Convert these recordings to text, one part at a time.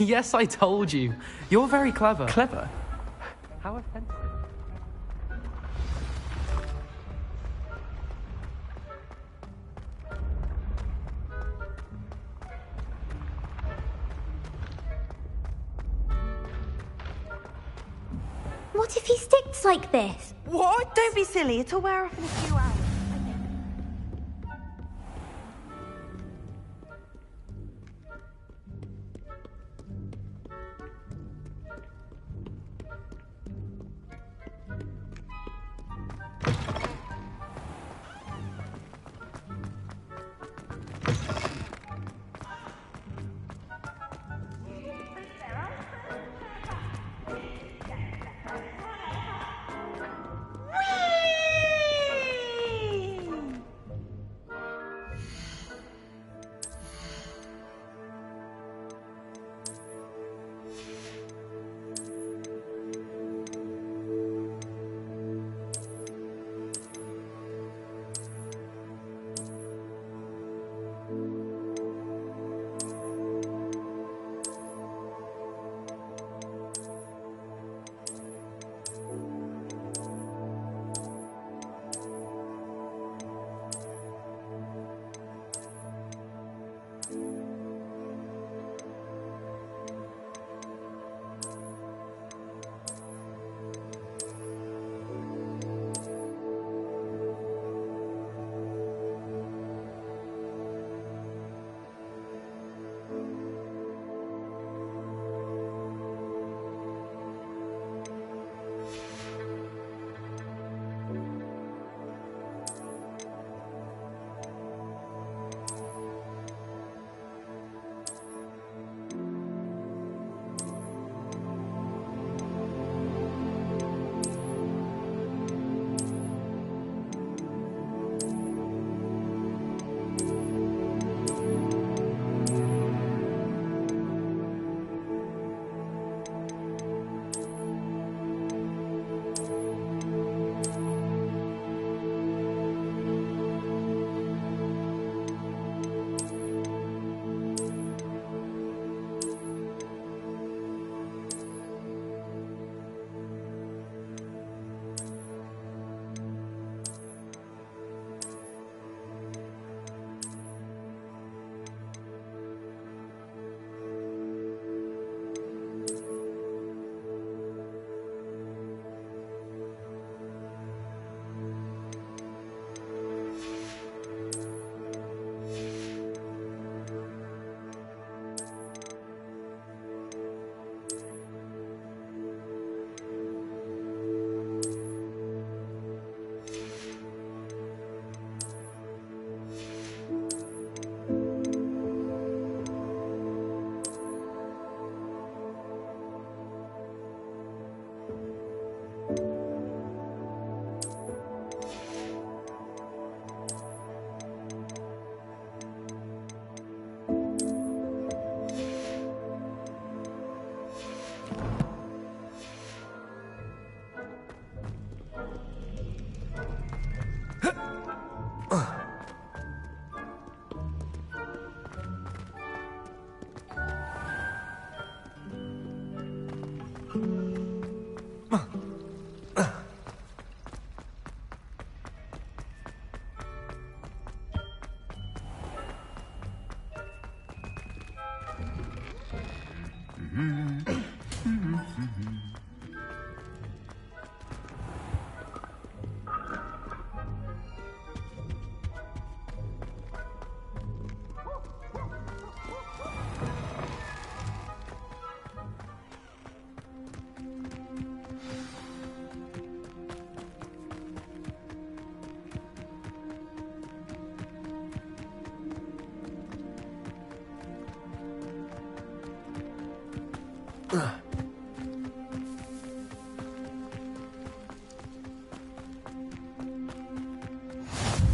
Yes, I told you. You're very clever. Clever? How offensive. What if he sticks like this? What? Don't be silly. It'll wear off in a few hours.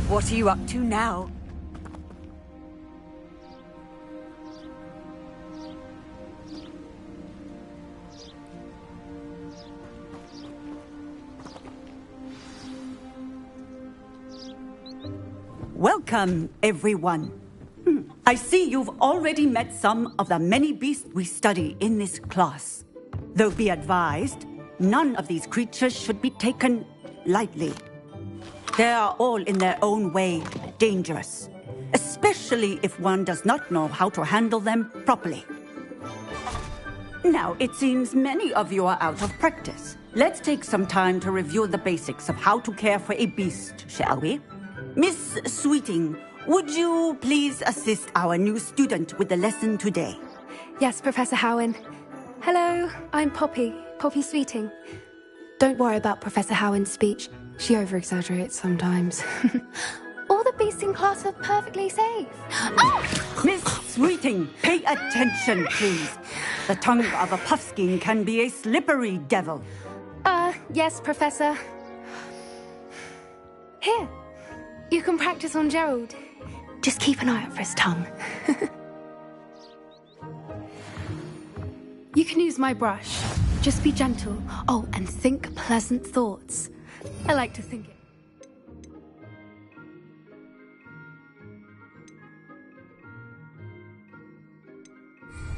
What are you up to now? Welcome, everyone. I see you've already met some of the many beasts we study in this class. Though be advised, none of these creatures should be taken lightly. They are all in their own way dangerous, especially if one does not know how to handle them properly. Now, it seems many of you are out of practice. Let's take some time to review the basics of how to care for a beast, shall we? Miss Sweeting, would you please assist our new student with the lesson today? Yes, Professor Howen. Hello, I'm Poppy Sweeting. Don't worry about Professor Howen's speech. She over-exaggerates sometimes. All the beasts in class are perfectly safe. Ah! Miss Sweeting, pay attention, please. The tongue of a puffskein can be a slippery devil. Yes, Professor. Here, you can practice on Gerald. Just keep an eye out for his tongue. You can use my brush. Just be gentle. Oh, and think pleasant thoughts. I like to think it.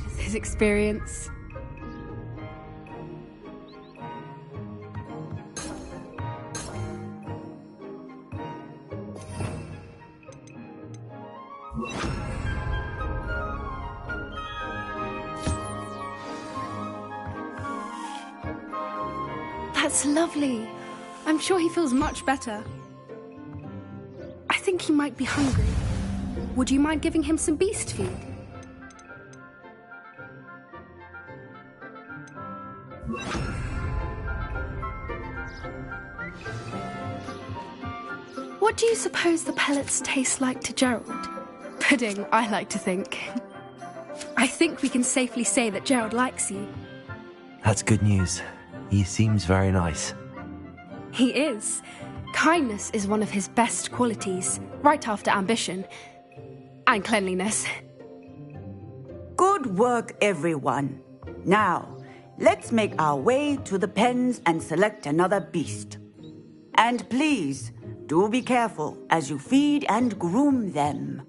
Just his experience. That's lovely. I'm sure he feels much better. I think he might be hungry. Would you mind giving him some beast feed? What do you suppose the pellets taste like to Gerald? Pudding, I like to think. I think we can safely say that Gerald likes you. That's good news. He seems very nice. He is. Kindness is one of his best qualities, right after ambition. And cleanliness. Good work, everyone. Now, let's make our way to the pens and select another beast. And please, do be careful as you feed and groom them.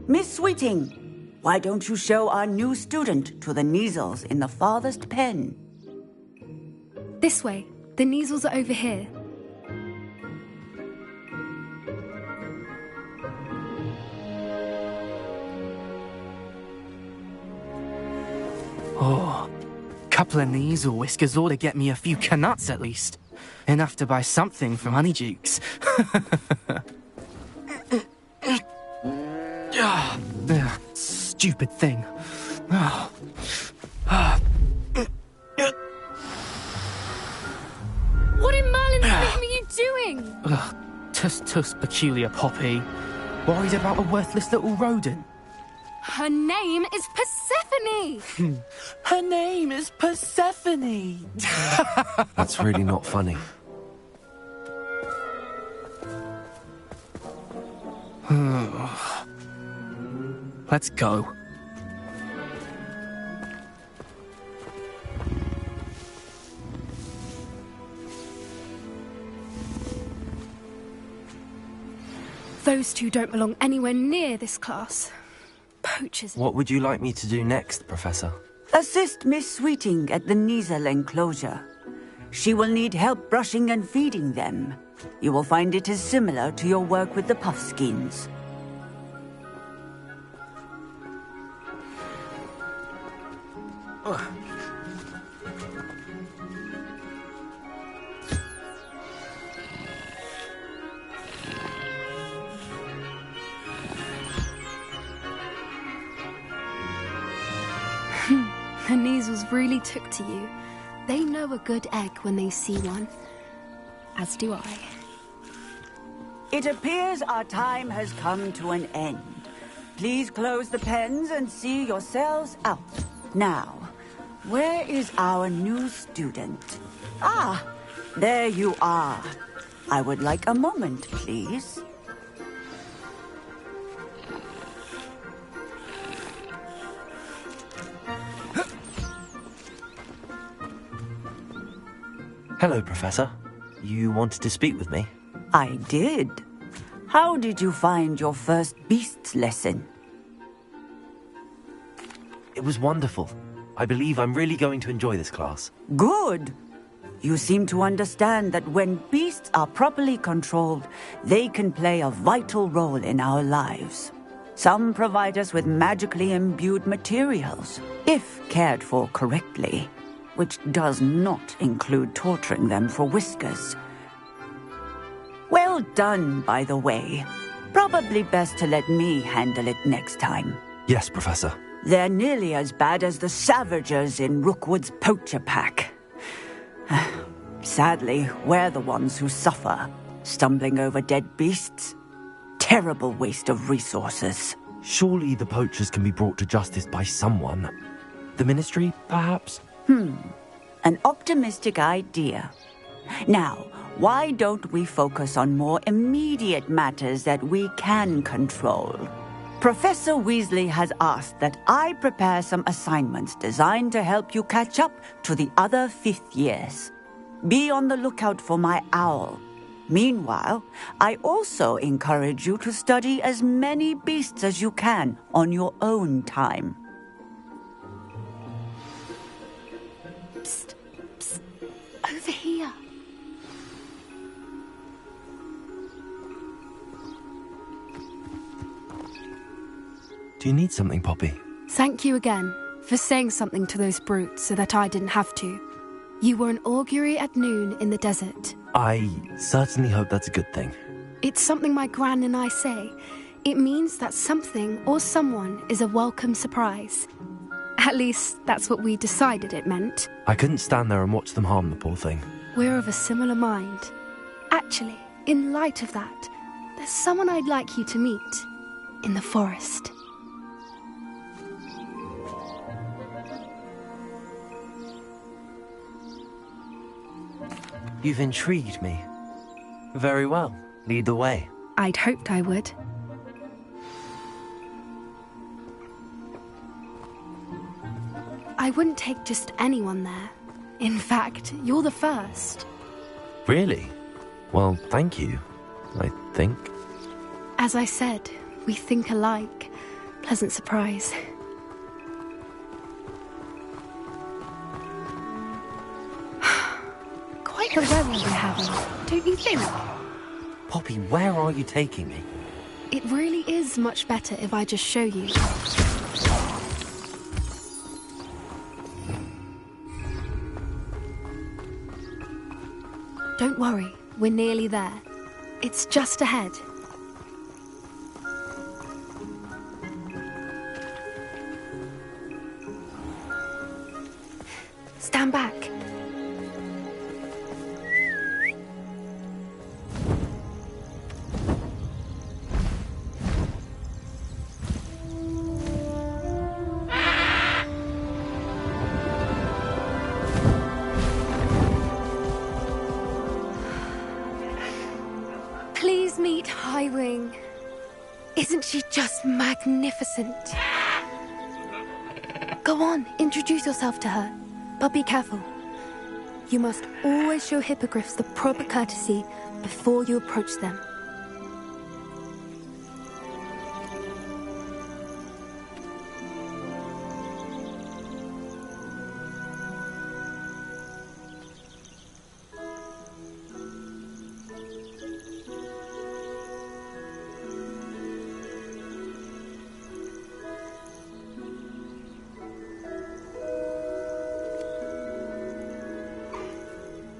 Miss Sweeting, why don't you show our new student to the Kneazles in the farthest pen? This way. The Kneazles are over here. Oh, couple of Kneazle whiskers ought to get me a few canuts at least. Enough to buy something from Honeydukes. Stupid thing. What in Merlin's name are you doing? Tuss, peculiar Poppy. Worried about a worthless little rodent. Her name is Persephone! Her name is Persephone! That's really not funny. Let's go. Those two don't belong anywhere near this class. Poachers. What would you like me to do next, Professor? Assist Miss Sweeting at the Kneazle enclosure. She will need help brushing and feeding them. You will find it is similar to your work with the puffskeins. The Kneazles really took to you. They know a good egg when they see one. As do I. It appears our time has come to an end. Please close the pens and see yourselves out. Now, where is our new student? Ah, there you are. I would like a moment, please. Hello, Professor. You wanted to speak with me? I did. How did you find your first beasts lesson? It was wonderful. I believe I'm really going to enjoy this class. Good. You seem to understand that when beasts are properly controlled, they can play a vital role in our lives. Some provide us with magically imbued materials, if cared for correctly, which does not include torturing them for whiskers. Well done, by the way. Probably best to let me handle it next time. Yes, Professor. They're nearly as bad as the Savagers in Rookwood's poacher pack. Sadly, we're the ones who suffer, stumbling over dead beasts. Terrible waste of resources. Surely the poachers can be brought to justice by someone. The Ministry, perhaps? An optimistic idea. Now, why don't we focus on more immediate matters that we can control? Professor Weasley has asked that I prepare some assignments designed to help you catch up to the other 5th years. Be on the lookout for my owl. Meanwhile, I also encourage you to study as many beasts as you can on your own time. Psst, psst, over here. Do you need something, Poppy? Thank you again for saying something to those brutes so that I didn't have to. You were an augury at noon in the desert. I certainly hope that's a good thing. It's something my gran and I say. It means that something or someone is a welcome surprise. At least, that's what we decided it meant. I couldn't stand there and watch them harm the poor thing. We're of a similar mind. Actually, in light of that, there's someone I'd like you to meet. In the forest. You've intrigued me. Very well. Lead the way. I'd hoped I would. I wouldn't take just anyone there. In fact, you're the first. Really? Well, thank you, I think. As I said, we think alike. Pleasant surprise. Quite the weather we're having, don't you think? Poppy, where are you taking me? It really is much better if I just show you. Don't worry, we're nearly there. It's just ahead. Stand back. Please meet Highwing. Isn't she just magnificent? Go on, introduce yourself to her. But be careful. You must always show hippogriffs the proper courtesy before you approach them.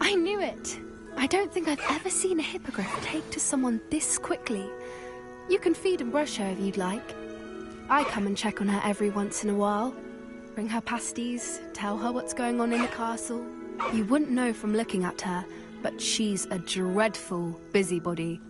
I knew it. I don't think I've ever seen a hippogriff take to someone this quickly. You can feed and brush her if you'd like. I come and check on her every once in a while. Bring her pasties, tell her what's going on in the castle. You wouldn't know from looking at her, but she's a dreadful busybody.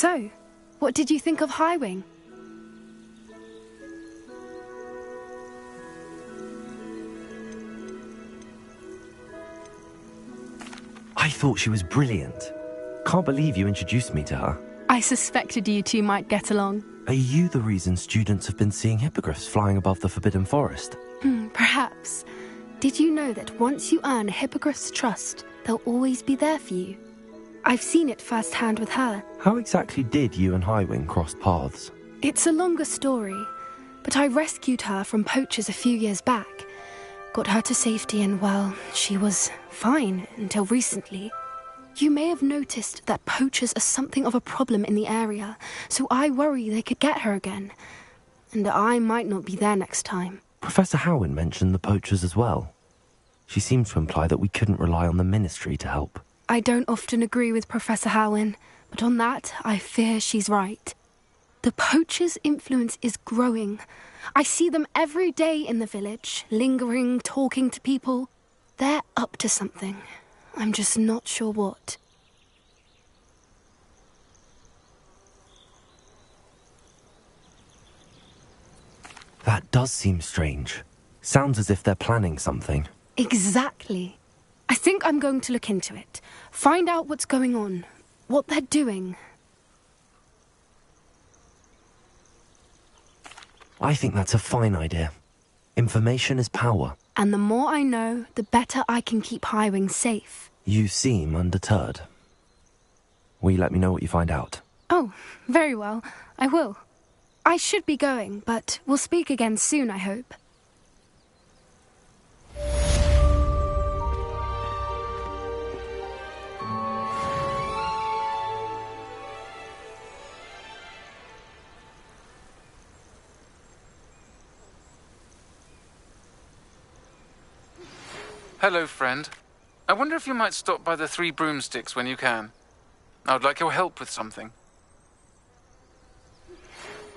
So, what did you think of Highwing? I thought she was brilliant. Can't believe you introduced me to her. I suspected you two might get along. Are you the reason students have been seeing hippogriffs flying above the Forbidden Forest? Perhaps. Did you know that once you earn a hippogriff's trust, they'll always be there for you? I've seen it firsthand with her. How exactly did you and Highwing cross paths? It's a longer story, but I rescued her from poachers a few years back. Got her to safety and, well, she was fine until recently. You may have noticed that poachers are something of a problem in the area, so I worry they could get her again. And I might not be there next time. Professor Howin mentioned the poachers as well. She seemed to imply that we couldn't rely on the Ministry to help. I don't often agree with Professor Howin, but on that, I fear she's right. The poachers' influence is growing. I see them every day in the village, lingering, talking to people. They're up to something. I'm just not sure what. That does seem strange. Sounds as if they're planning something. Exactly. I think I'm going to look into it. Find out what's going on. What they're doing. I think that's a fine idea. Information is power. And the more I know, the better I can keep Highwing safe. You seem undeterred. Will you let me know what you find out? Oh, very well. I will. I should be going, but we'll speak again soon, I hope. Hello, friend. I wonder if you might stop by the Three Broomsticks when you can. I would like your help with something.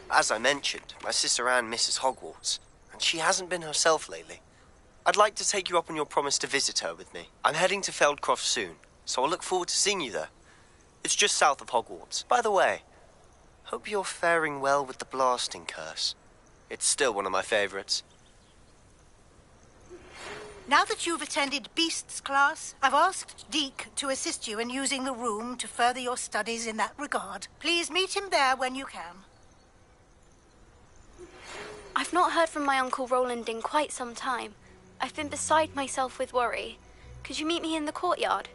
As I mentioned, my sister Anne misses Hogwarts, and she hasn't been herself lately. I'd like to take you up on your promise to visit her with me. I'm heading to Feldcroft soon, so I'll look forward to seeing you there. It's just south of Hogwarts. By the way, hope you're faring well with the blasting curse. It's still one of my favorites. Now that you've attended Beasts class, I've asked Deke to assist you in using the room to further your studies in that regard. Please meet him there when you can. I've not heard from my Uncle Roland in quite some time. I've been beside myself with worry. Could you meet me in the courtyard?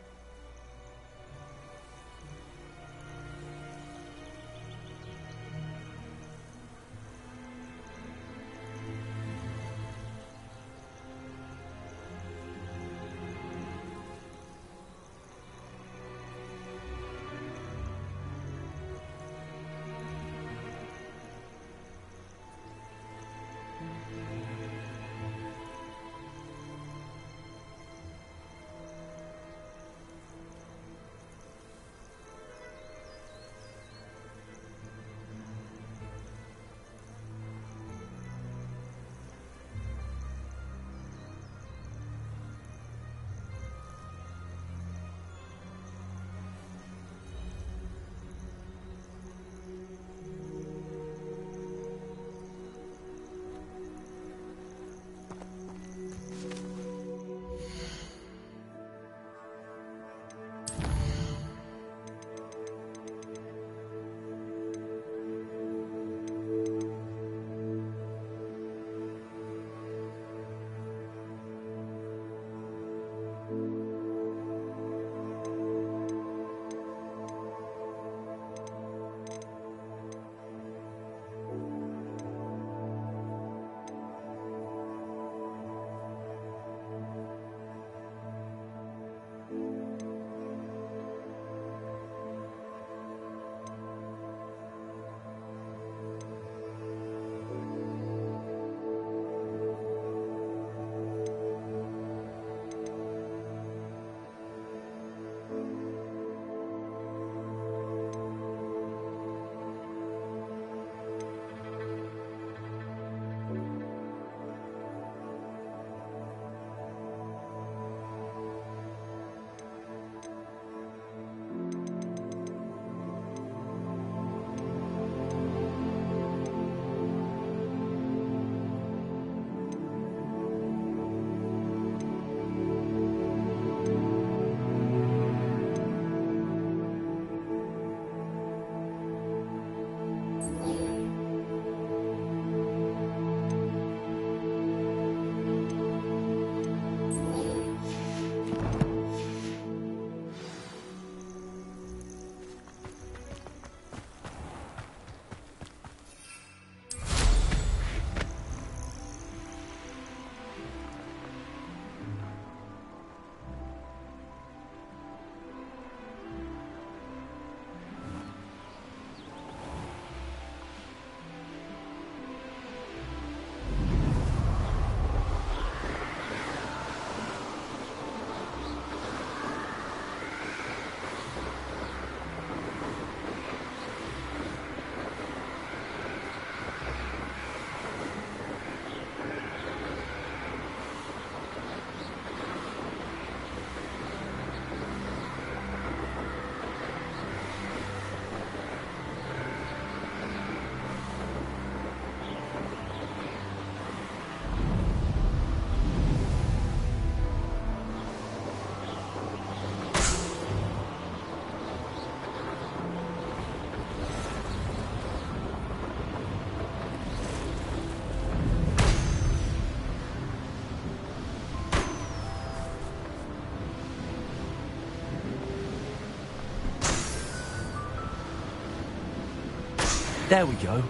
There we go.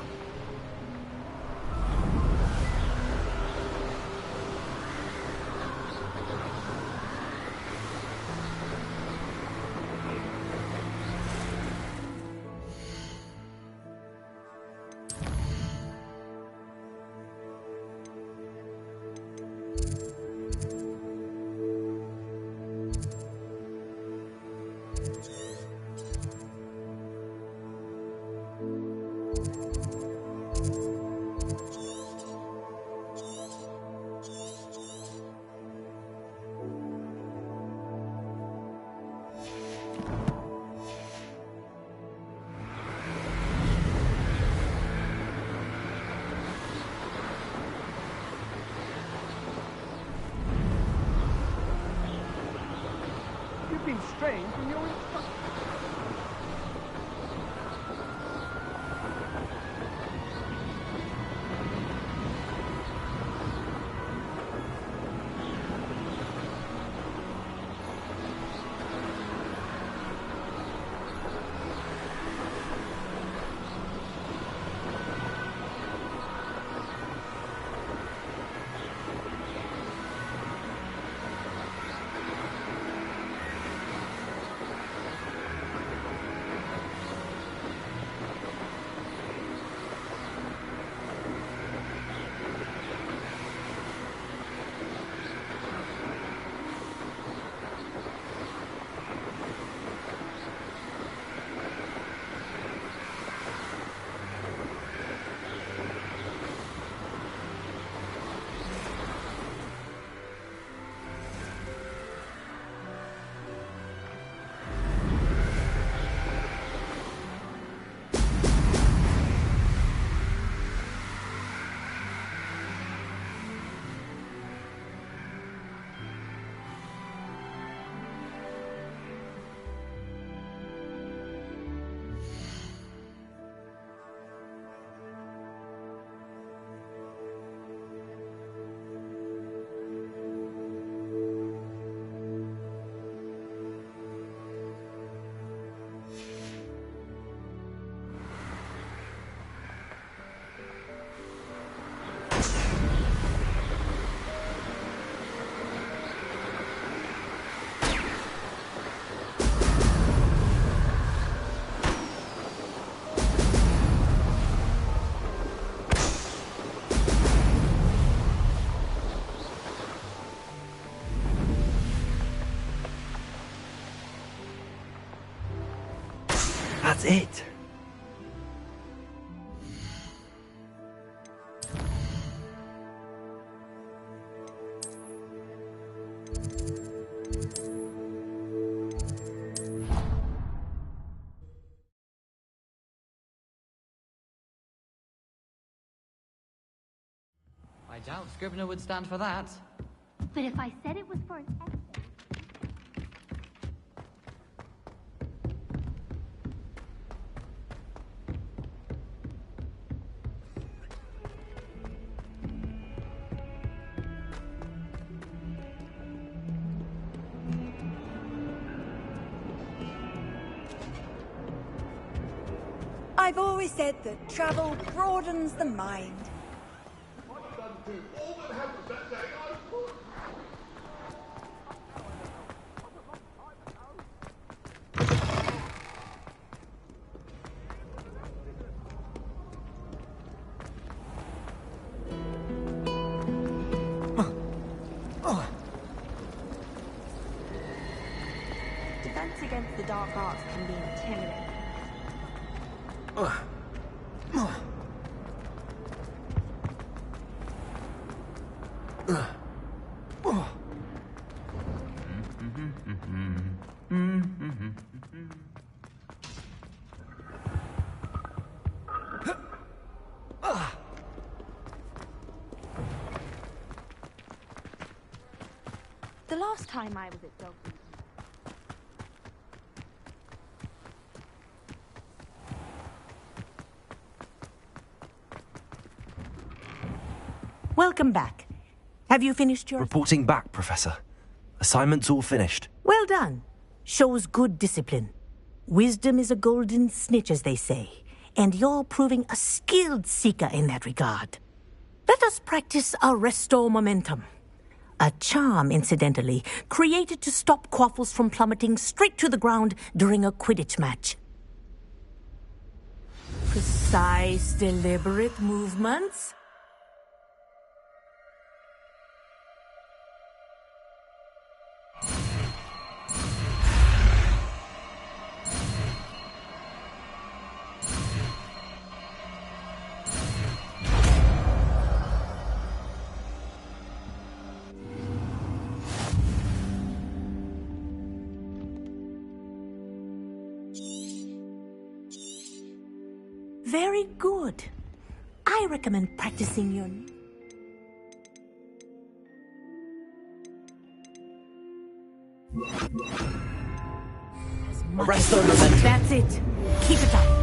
Strange in your instructions. That's it. I doubt Scrivener would stand for that. But if I said it was for an essay... I've always said that travel broadens the mind. Defense against the dark arts can be intimidating. The last time I was at Dogwood. Welcome back. Have you finished your... Reporting back, Professor. Assignment's all finished. Well done. Shows good discipline. Wisdom is a golden snitch, as they say. and you're proving a skilled seeker in that regard. Let us practice our restore momentum. A charm, incidentally, created to stop quaffles from plummeting straight to the ground during a Quidditch match. Precise, deliberate movements. Very good. I recommend practicing your... Arrest the momentum. That's it. Keep it up.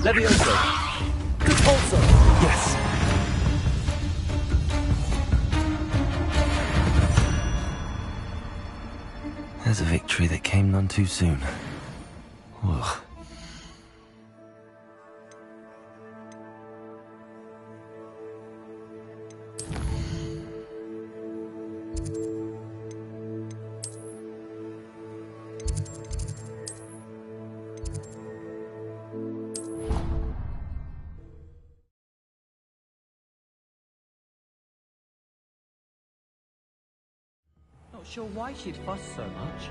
Levioso. Good pulsar. Yes. There's a victory that came none too soon. Ugh. Not sure why she'd fuss so much.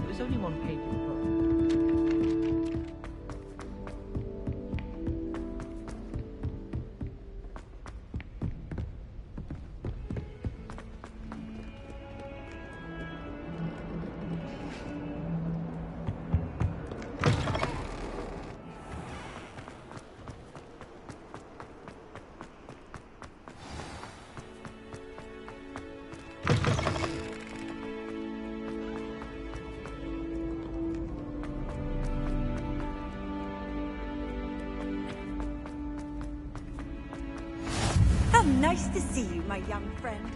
It was only one page of the book. Nice to see you, my young friend.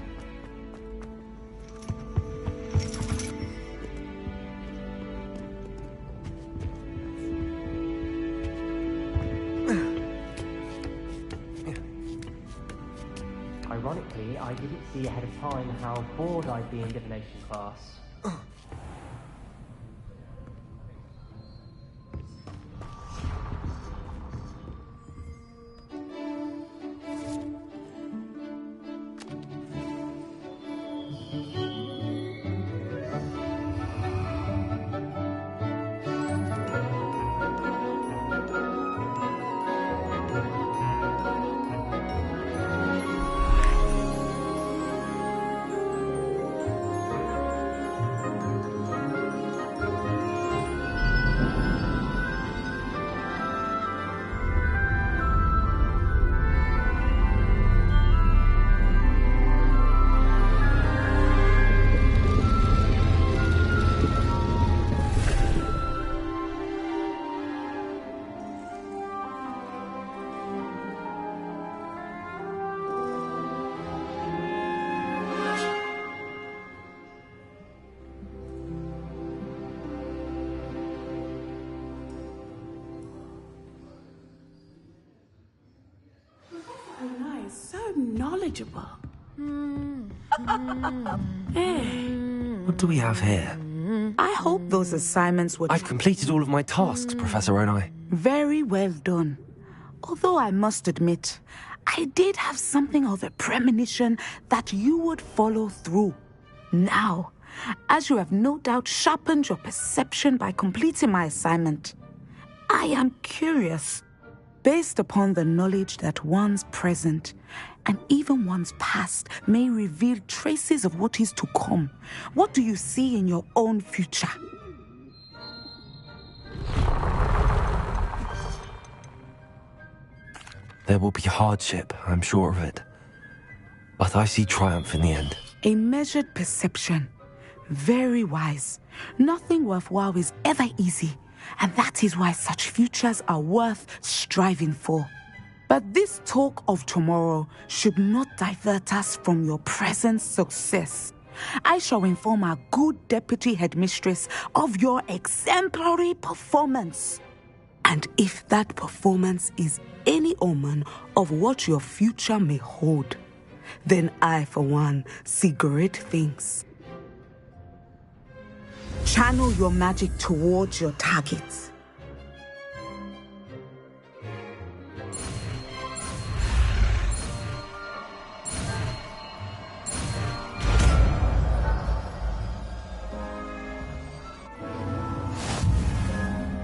Ironically, I didn't see ahead of time how bored I'd be in divination class. So knowledgeable. What do we have here? I hope those assignments were... I've completed all of my tasks, Professor Onai. Very well done. Although I must admit, I did have something of a premonition that you would follow through. Now, as you have no doubt sharpened your perception by completing my assignment, I am curious. Based upon the knowledge that one's present and even one's past may reveal traces of what is to come, what do you see in your own future? There will be hardship, I'm sure of it. But I see triumph in the end. A measured perception. Very wise. Nothing worthwhile is ever easy. And that is why such futures are worth striving for. But this talk of tomorrow should not divert us from your present success. I shall inform our good deputy headmistress of your exemplary performance. And if that performance is any omen of what your future may hold, then I, for one, see great things. Channel your magic towards your targets.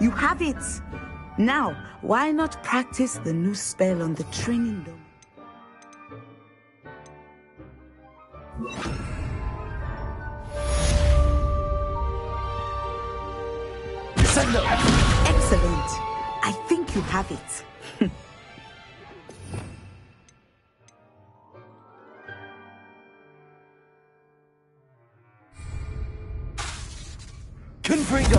You have it! Now, why not practice the new spell on the training dome? Excellent. I think you have it. Confringo!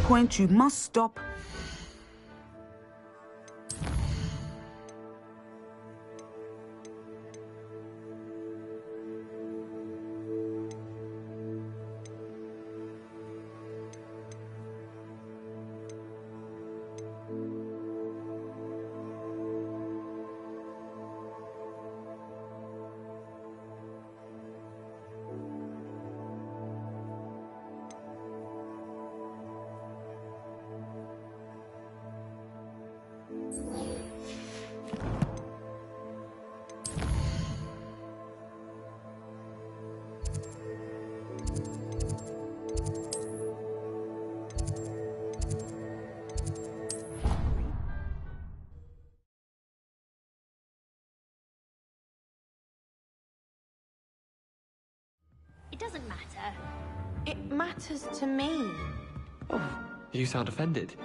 point you must stop. It doesn't matter. It matters to me. Oh, you sound offended.